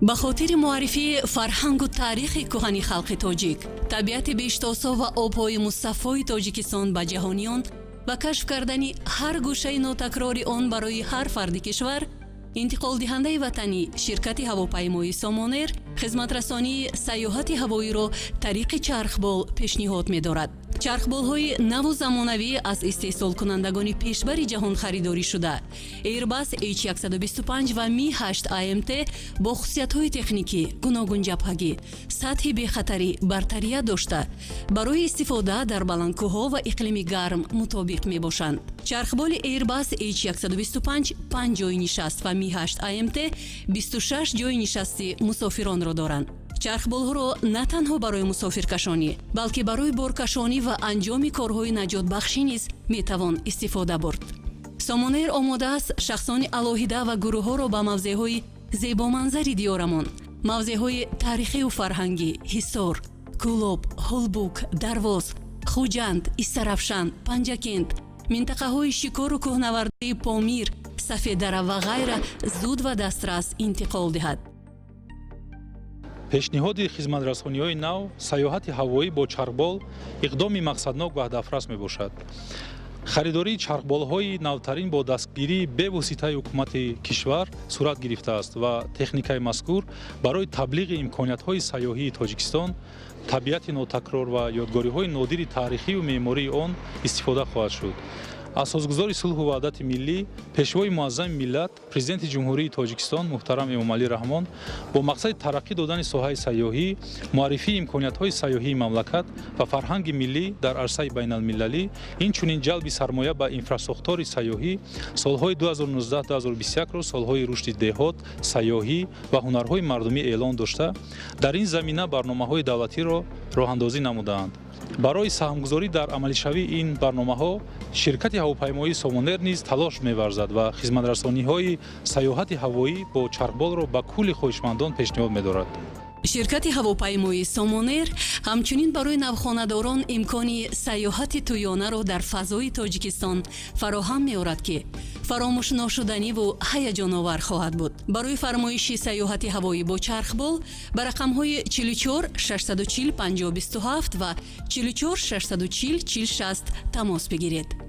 ба хотири муаррифии фарҳангу таърихи кӯҳани халқи тоҷик, табиати бештосо ва обҳои муссаффои тоҷикистон ба ҷаҳониён ва кашф кардани ҳар гӯшаи нотакрори он барои ҳар фарди кишвар, интиқолдиҳандаи ватанӣ ширкати ҳавопаймоии Сомонер хизматрасонии сайёҳати ҳавоиро тариқи чархбол пешниҳод медорад. чархболҳои наву замонавӣ аз истеҳсолкунандагони пешбари ҷаҳон харидорӣ шуда, Airbus H125 ва Mi-8 AMT бо хусусиятҳои техникӣ, гуногун ҷабҳагӣ, сатҳи бехатарӣ бартария дошта, барои истифода дар баландкӯҳҳо ва иқлими гарм мутобиқ мебошанд. чархболи Airbus H125 5 ҷойи нишаст ва Mi-8 AMT 26 ҷойи нишасти мусофиронро доранд. чархболҳоро на танҳо барои мусофиркашонӣ, балки барои боркашонӣ ва анҷоми корҳои наҷотбахшӣ низ метавон истифода бурд. Сомонер омода аст шахсони алоҳида ва гурӯҳҳоро ба мавзеъҳои зебоманзари диёрамон, мавзеъҳои тарихию фарҳангӣ, Ҳисор, Кӯлоб, Ҳолбук, Дарвоз, Хуҷанд, Истарафшан, Панҷакент, минтақаҳои шикору кӯҳнавардаи Помир, Сафедара ва ғайра зуд ва дастрас интиқол диҳад. пешниҳоди хизматрасониҳои нав сайёҳати ҳавоӣ бо чархбол иқдоми мақсаднок ва ҳадафрас мебошад. харидории чархболҳои навтарин бо дастгирии бевоситаи ҳукумати кишвар сурат гирифтааст ва техникаи мазкур барои таблиғи имкониятҳои сайёҳии Тоҷикистон, табиати нотакрор ва ёдгориҳои нодири таърихию меъмории он истифода хоҳад шуд. асосгузори сулҳу ваҳдати миллӣ, пешвои муаззами миллат, президенти ҷумҳурии Тоҷикистон муҳтарам Эмомалӣ Раҳмон бо мақсади тараққӣ додани соҳаи сайёҳӣ, муаррифии имкониятҳои сайёҳии мамлакат ва фарҳанги миллӣ дар арсаи байналмилалӣ, инчунин ҷалби сармоя ба инфраструктураи сайёҳӣ солҳои 2019-2021-ро солҳои рушди деҳот, сайёҳӣ ва ҳунарҳои мардумӣ эълон дошта, дар ин замина барномаҳои давлатиро роҳандозӣ намудаанд. барои саҳмгузорӣ дар амалишавии ин барномаҳо ширкати ҳавопаймоии Сомонер низ талош меварзад ва хизматрасониҳои сайёҳати ҳавоӣ бо чархболро ба кӯли хоҳишмандон пешниҳод медорад. ширкати ҳавопаймоии Сомонер ҳамчунин барои навхонадорон имкони сайёҳати тӯёнаро дар фазои Тоҷикистон фароҳам меорад, ки фаромӯшношуданиву ҳаяҷоновар хоҳад буд. барои фармоиши сайёҳати ҳавоӣ бо чархбол ба рақамҳои 44 640 50 27 ва 44 640 40 60 тамос бигиред.